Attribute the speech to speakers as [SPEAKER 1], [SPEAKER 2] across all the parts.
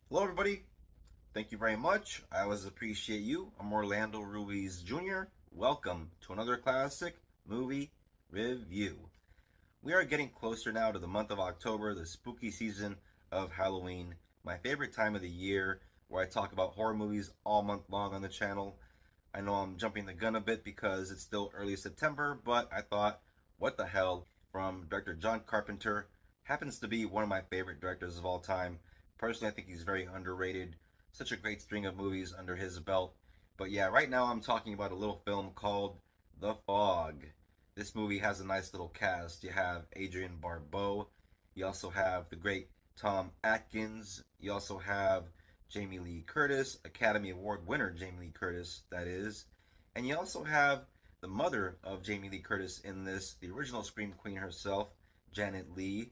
[SPEAKER 1] Hello, everybody. Thank you very much. I always appreciate you. I'm Orlando Ruiz Jr. Welcome to another classic movie review. We are getting closer now to the month of October, the spooky season of Halloween, my favorite time of the year, where I talk about horror movies all month long on the channel. I know I'm jumping the gun a bit because it's still early September, but I thought, what the hell, from director John Carpenter, happens to be one of my favorite directors of all time. Personally, I think he's very underrated. Such a great string of movies under his belt. But yeah, right now I'm talking about a little film called The Fog. This movie has a nice little cast. You have Adrienne Barbeau. You also have the great Tom Atkins. You also have Jamie Lee Curtis, Academy Award winner Jamie Lee Curtis, that is. And you also have the mother of Jamie Lee Curtis in this, the original Scream Queen herself, Janet Leigh.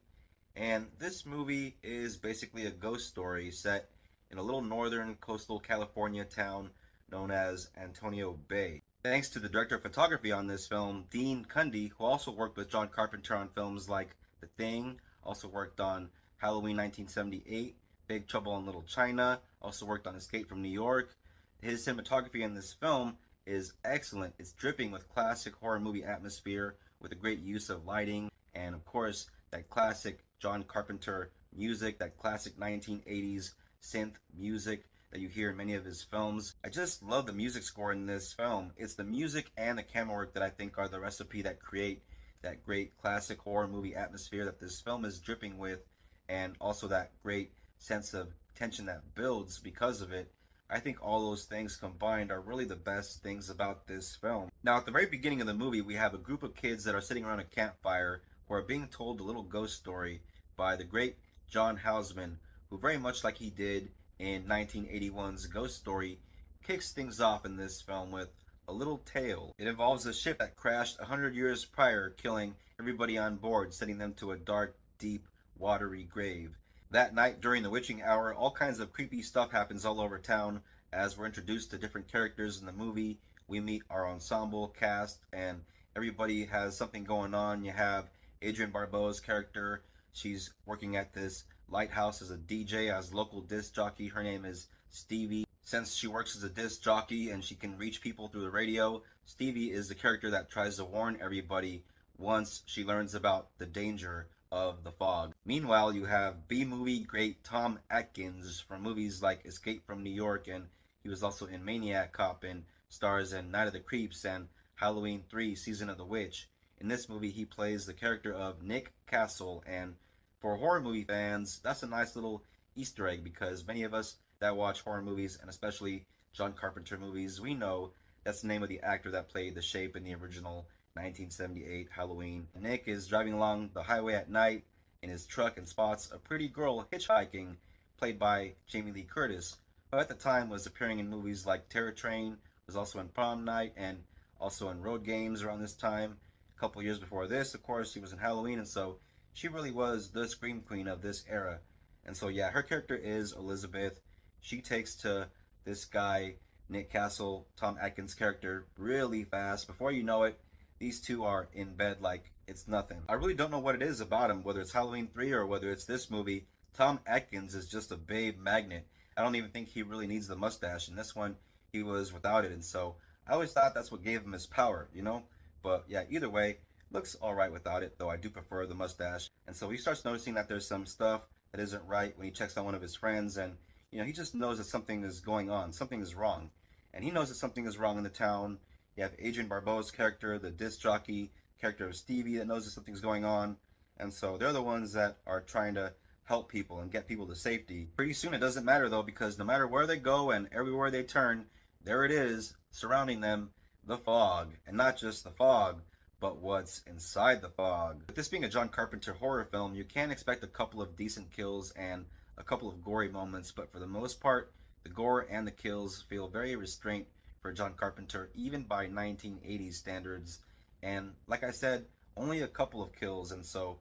[SPEAKER 1] And this movie is basically a ghost story set in a little northern coastal California town known as Antonio Bay. Thanks to the director of photography on this film, Dean Cundy, who also worked with John Carpenter on films like The Thing, also worked on Halloween 1978, Big Trouble in Little China, also worked on Escape from New York. His cinematography in this film is excellent. It's dripping with classic horror movie atmosphere with a great use of lighting and, of course, that classic John Carpenter music, that classic 1980s synth music that you hear in many of his films. I just love the music score in this film. It's the music and the camera work that I think are the recipe that create that great classic horror movie atmosphere that this film is dripping with, and also that great sense of tension that builds because of it. I think all those things combined are really the best things about this film. Now, at the very beginning of the movie, we have a group of kids that are sitting around a campfire who are being told a little ghost story by the great John Houseman, who, very much like he did in 1981's Ghost Story, kicks things off in this film with a little tale. It involves a ship that crashed 100 years prior, killing everybody on board, sending them to a dark, deep, watery grave. That night, during the witching hour, all kinds of creepy stuff happens all over town as we're introduced to different characters in the movie. We meet our ensemble cast, and everybody has something going on. You have Adrienne Barbeau's character. She's working at this lighthouse as a DJ, as local disc jockey. Her name is Stevie. Since she works as a disc jockey and she can reach people through the radio, Stevie is the character that tries to warn everybody once she learns about the danger of the fog. Meanwhile, you have B-movie great Tom Atkins from movies like Escape from New York, and he was also in Maniac Cop and stars in Night of the Creeps and Halloween 3 Season of the Witch. In this movie, he plays the character of Nick Castle, and for horror movie fans, that's a nice little Easter egg because many of us that watch horror movies, and especially John Carpenter movies, we know that's the name of the actor that played the Shape in the original 1978 Halloween. Nick is driving along the highway at night in his truck and spots a pretty girl hitchhiking, played by Jamie Lee Curtis, who at the time was appearing in movies like Terror Train, was also in Prom Night, and also in Road Games around this time. A couple years before this, of course, she was in Halloween, and so she really was the Scream Queen of this era. And so, yeah, her character is Elizabeth. She takes to this guy, Nick Castle, Tom Atkins' character, really fast. Before you know it, these two are in bed like it's nothing. I really don't know what it is about him, whether it's Halloween 3 or whether it's this movie. Tom Atkins is just a babe magnet. I don't even think he really needs the mustache. In this one, he was without it. And so I always thought that's what gave him his power, you know? But yeah, either way, looks alright without it, though I do prefer the mustache. And so he starts noticing that there's some stuff that isn't right when he checks on one of his friends, and he just knows that something is going on, something is wrong. And he knows that something is wrong in the town. You have Adrienne Barbeau's character, the disc jockey character of Stevie, that knows that something's going on. And so they're the ones that are trying to help people and get people to safety. Pretty soon it doesn't matter though, because no matter where they go and everywhere they turn, there it is, surrounding them, the fog. And not just the fog, but what's inside the fog. With this being a John Carpenter horror film, you can expect a couple of decent kills and a couple of gory moments, but for the most part, the gore and the kills feel very restrained for John Carpenter, even by 1980s standards. And like I said, only a couple of kills, and so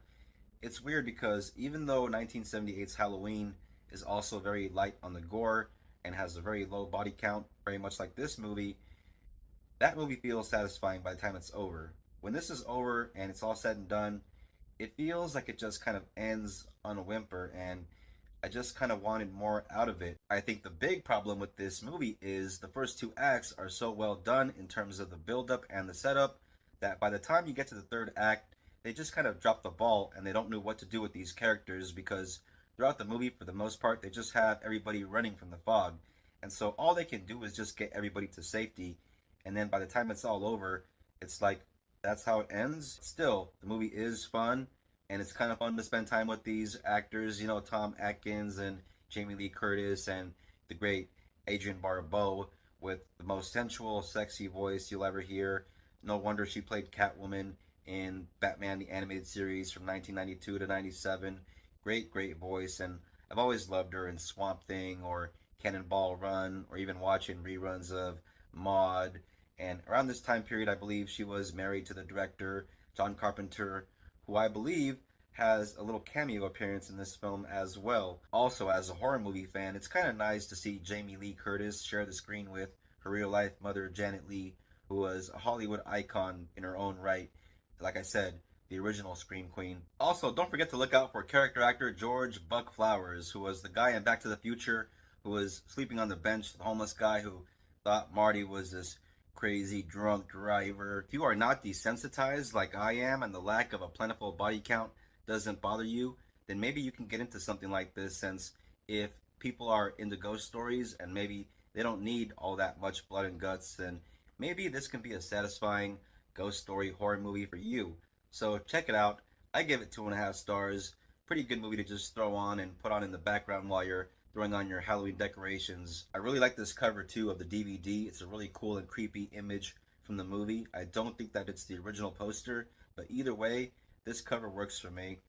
[SPEAKER 1] it's weird because even though 1978's Halloween is also very light on the gore and has a very low body count, very much like this movie, that movie feels satisfying by the time it's over. When this is over and it's all said and done, it feels like it just kind of ends on a whimper, and I just kind of wanted more out of it. I think the big problem with this movie is the first two acts are so well done in terms of the build-up and the setup that by the time you get to the third act, they just kind of drop the ball and they don't know what to do with these characters because throughout the movie, for the most part, they just have everybody running from the fog. And so all they can do is just get everybody to safety. And then by the time it's all over, it's like that's how it ends. Still, the movie is fun and it's kind of fun to spend time with these actors, you know, Tom Atkins and Jamie Lee Curtis and the great Adrienne Barbeau with the most sensual, sexy voice you'll ever hear. No wonder she played Catwoman in Batman the Animated Series from 1992 to 97. Great, great voice, and I've always loved her in Swamp Thing or Cannonball Run or even watching reruns of Maude. And around this time period, I believe she was married to the director John Carpenter, who I believe has a little cameo appearance in this film as well. Also, as a horror movie fan, it's kind of nice to see Jamie Lee Curtis share the screen with her real life mother, Janet Leigh, who was a Hollywood icon in her own right. Like I said, the original Scream Queen. Also, don't forget to look out for character actor George Buck Flowers, who was the guy in Back to the Future who was sleeping on the bench, the homeless guy who thought Marty was this crazy drunk driver. If you are not desensitized like I am and the lack of a plentiful body count doesn't bother you, then maybe you can get into something like this since if people are into ghost stories and maybe they don't need all that much blood and guts, then maybe this can be a satisfying ghost story horror movie for you. So check it out. I give it 2.5 stars. Pretty good movie to just throw on and put on in the background while you're throwing on your Halloween decorations. I really like this cover too of the DVD. It's a really cool and creepy image from the movie. I don't think that it's the original poster, but either way, this cover works for me.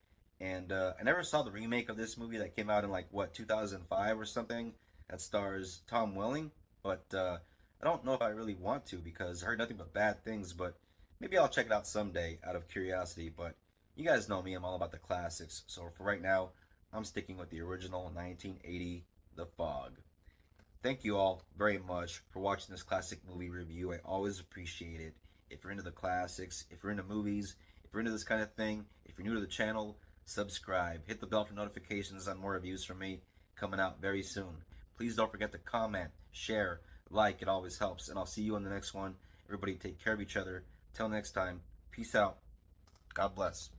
[SPEAKER 1] And I never saw the remake of this movie that came out in like what 2005 or something that stars Tom Welling, but I don't know if I really want to because I heard nothing but bad things. But maybe I'll check it out someday out of curiosity. But you guys know me, I'm all about the classics. So for right now, I'm sticking with the original 1980 The Fog. Thank you all very much for watching this classic movie review. I always appreciate it. If you're into the classics, if you're into movies, if you're into this kind of thing, if you're new to the channel, subscribe. Hit the bell for notifications on more reviews from me coming out very soon. Please don't forget to comment, share, like. It always helps. And I'll see you on the next one. Everybody take care of each other. Till next time, peace out. God bless.